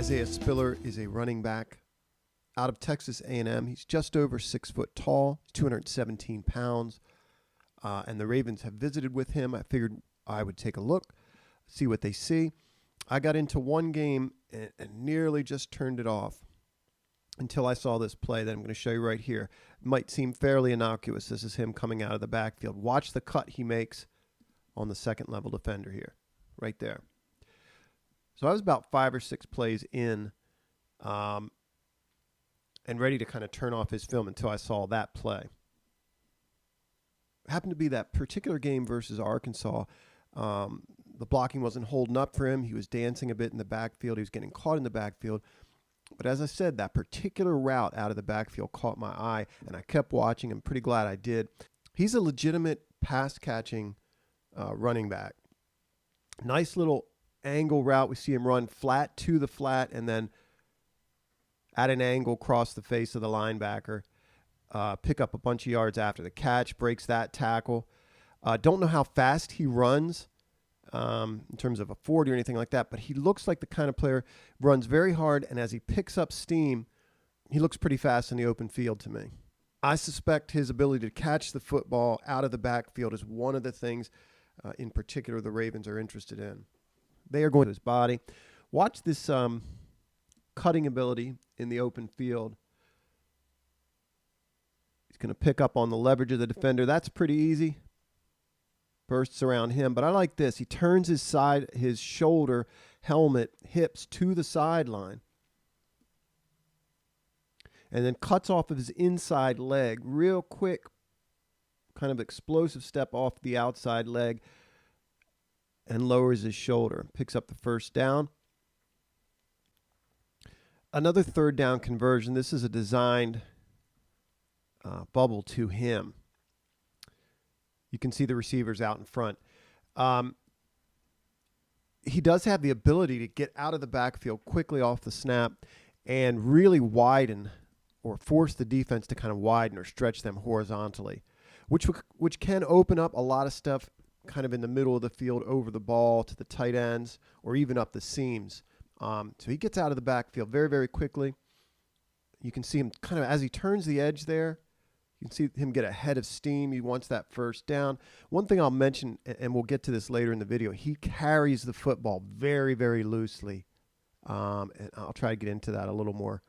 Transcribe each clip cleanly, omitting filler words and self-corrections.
Isaiah Spiller is a running back out of Texas A&M. He's just over 6 foot tall, 217 pounds, and the Ravens have visited with him. I figured I would take a look, see what they see. I got into one game and nearly just turned it off until I saw this play that I'm going to show you right here. It might seem fairly innocuous. This is him coming out of the backfield. Watch the cut he makes on the second level defender here, right there. So I was about 5 or 6 plays in and ready to kind of turn off his film until I saw that play. It happened to be that particular game versus Arkansas. The blocking wasn't holding up for him. He was dancing a bit in the backfield. He was getting caught in the backfield. But as I said, that particular route out of the backfield caught my eye, and I kept watching. I'm pretty glad I did. He's a legitimate pass-catching running back. Nice little angle route. We see him run flat to the flat and then at an angle across the face of the linebacker. Pick up a bunch of yards after the catch, breaks that tackle. Don't know how fast he runs in terms of a 40 or anything like that, but he looks like the kind of player runs very hard, and as he picks up steam, he looks pretty fast in the open field to me. I suspect his ability to catch the football out of the backfield is one of the things in particular the Ravens are interested in. They are going to his body. Watch this cutting ability in the open field. He's going to pick up on the leverage of the defender. That's pretty easy. Bursts around him. But I like this. He turns his shoulder, helmet, hips to the sideline. And then cuts off of his inside leg. Real quick, kind of explosive step off the outside leg. And lowers his shoulder. Picks up the first down. Another third down conversion. This is a designed bubble to him. You can see the receivers out in front. He does have the ability to get out of the backfield quickly off the snap and really widen or force the defense to kind of widen or stretch them horizontally, which can open up a lot of stuff kind of in the middle of the field over the ball to the tight ends or even up the seams. So he gets out of the backfield very, very quickly. You can see him kind of as he turns the edge there. You can see him get ahead of steam. He wants that first down. One thing I'll mention, and we'll get to this later in the video, he carries the football very, very loosely. And I'll try to get into that a little more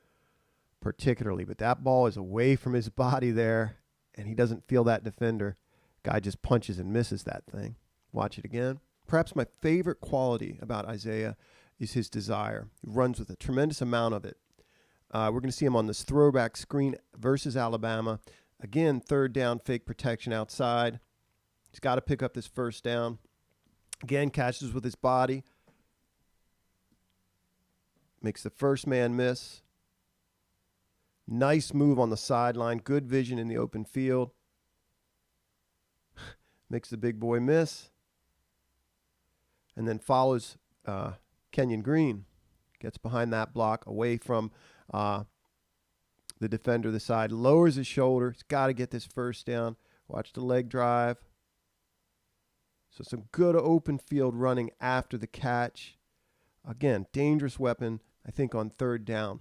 particularly. But that ball is away from his body there, and he doesn't feel that defender. Guy just punches and misses that thing. Watch it again. Perhaps my favorite quality about Isaiah is his desire. He runs with a tremendous amount of it. We're going to see him on this throwback screen versus Alabama. Again, third down, fake protection outside. He's got to pick up this first down. Again, catches with his body. Makes the first man miss. Nice move on the sideline. Good vision in the open field. Makes the big boy miss. And then follows Kenyon Green. Gets behind that block, away from the defender the side. Lowers his shoulder. He's got to get this first down. Watch the leg drive. So some good open field running after the catch. Again, dangerous weapon, I think, on third down.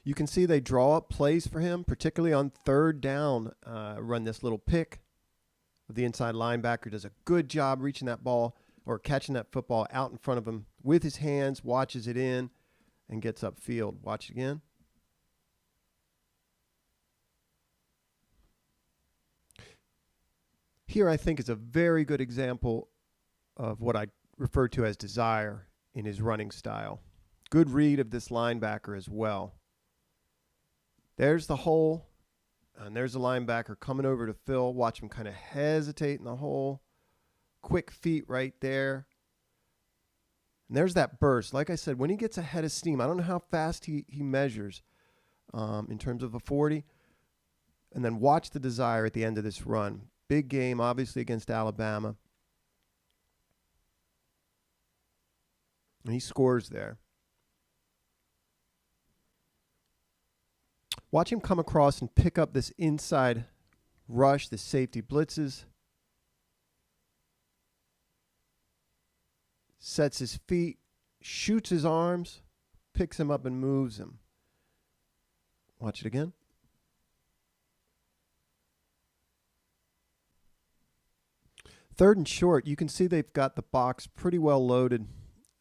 You can see they draw up plays for him, particularly on third down. Run this little pick. The inside linebacker does a good job reaching that ball or catching that football out in front of him with his hands, watches it in, and gets upfield. Watch it again. Here, I think, is a very good example of what I refer to as desire in his running style. Good read of this linebacker as well. There's the hole, and there's the linebacker coming over to Phil. Watch him kind of hesitate in the hole. Quick feet right there. And there's that burst. Like I said, when he gets ahead of steam, I don't know how fast he measures in terms of a 40. And then watch the desire at the end of this run. Big game, obviously, against Alabama. And he scores there. Watch him come across and pick up this inside rush, the safety blitzes. Sets his feet, shoots his arms, picks him up and moves him. Watch it again. Third and short, you can see they've got the box pretty well loaded.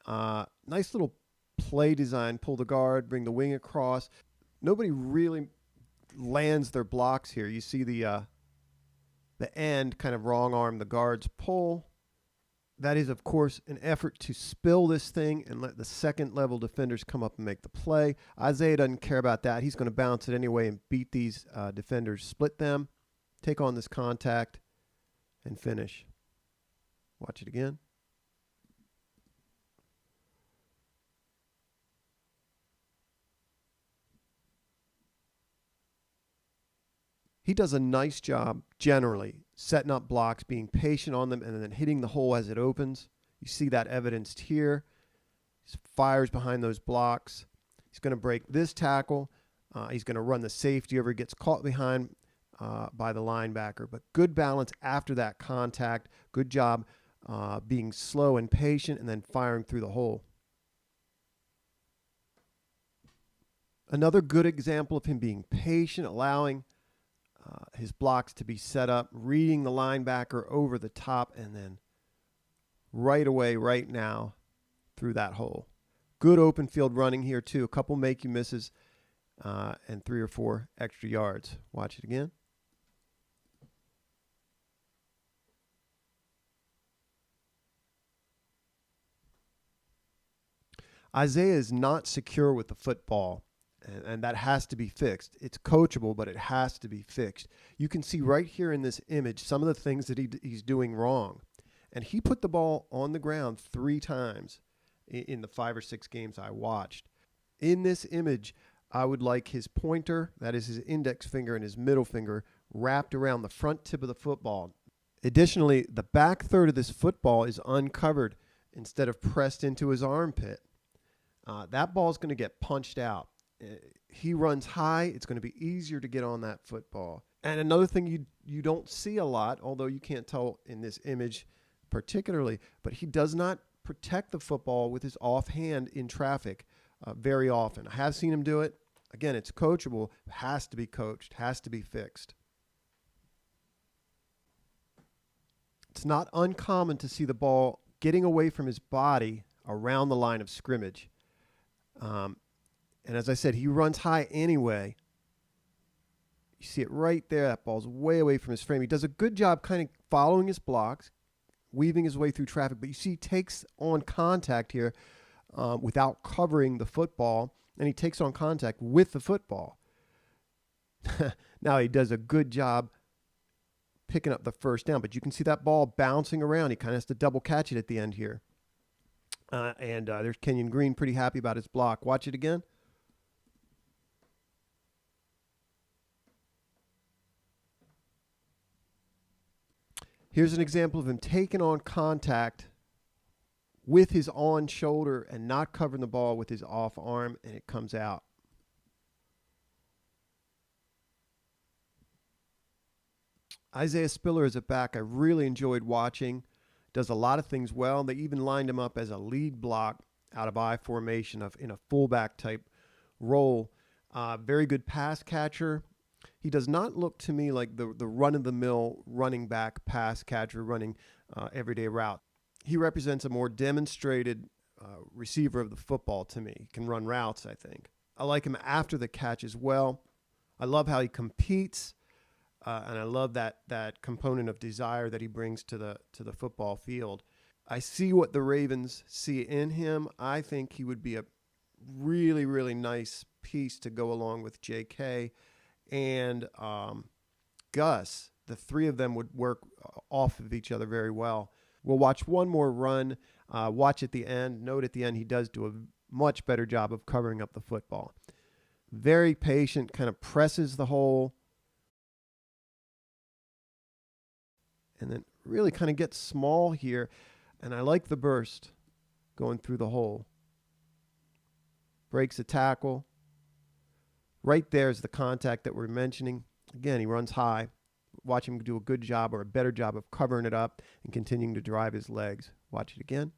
Nice little play design. Pull the guard, bring the wing across. Nobody really lands their blocks here. You see the end kind of wrong arm the guards pull. That is, of course, an effort to spill this thing and let the second level defenders come up and make the play. Isaiah doesn't care about that. He's going to bounce it anyway and beat these defenders, split them, take on this contact, and finish. Watch it again. He does a nice job generally setting up blocks, being patient on them, and then hitting the hole as it opens. You see that evidenced here. He fires behind those blocks. He's going to break this tackle. He's going to run the safety over. He gets caught behind by the linebacker. But good balance after that contact. Good job being slow and patient and then firing through the hole. Another good example of him being patient, allowing his blocks to be set up, reading the linebacker over the top, and then right away, right now, through that hole. Good open field running here, too. A couple make you misses and 3 or 4 extra yards. Watch it again. Isaiah is not secure with the football, and that has to be fixed. It's coachable, but it has to be fixed. You can see right here in this image some of the things that he's doing wrong. And he put the ball on the ground 3 times in the 5 or 6 games I watched. In this image, I would like his pointer, that is his index finger, and his middle finger wrapped around the front tip of the football. Additionally, the back third of this football is uncovered instead of pressed into his armpit. That ball is going to get punched out. He runs high. It's going to be easier to get on that football. And another thing you don't see a lot, although you can't tell in this image particularly, but he does not protect the football with his offhand in traffic very often. I have seen him do it. Again, it's coachable. Has to be coached. Has to be fixed. It's not uncommon to see the ball getting away from his body around the line of scrimmage. And as I said, he runs high anyway. You see it right there. That ball's way away from his frame. He does a good job kind of following his blocks, weaving his way through traffic. But you see he takes on contact here without covering the football, and he takes on contact with the football. Now he does a good job picking up the first down, but you can see that ball bouncing around. He kind of has to double catch it at the end here. And there's Kenyon Green pretty happy about his block. Watch it again. Here's an example of him taking on contact with his on shoulder and not covering the ball with his off arm, and it comes out. Isaiah Spiller is a back I really enjoyed watching. Does a lot of things well. They even lined him up as a lead block out of I formation in a fullback type role. Very good pass catcher. He does not look to me like the run-of-the-mill running back pass catcher running everyday route. He represents a more demonstrated receiver of the football to me. He can run routes, I think. I like him after the catch as well. I love how he competes, and I love that component of desire that he brings to the football field. I see what the Ravens see in him. I think he would be a really, really nice piece to go along with J.K. and Gus. The 3 of them would work off of each other very well. We'll watch one more run. Watch at the end. Note at the end he does do a much better job of covering up the football. Very patient, kind of presses the hole, and then really kind of gets small here. And I like the burst going through the hole. Breaks a tackle. Right there is the contact that we're mentioning. Again, he runs high. Watch him do a good job or a better job of covering it up and continuing to drive his legs. Watch it again.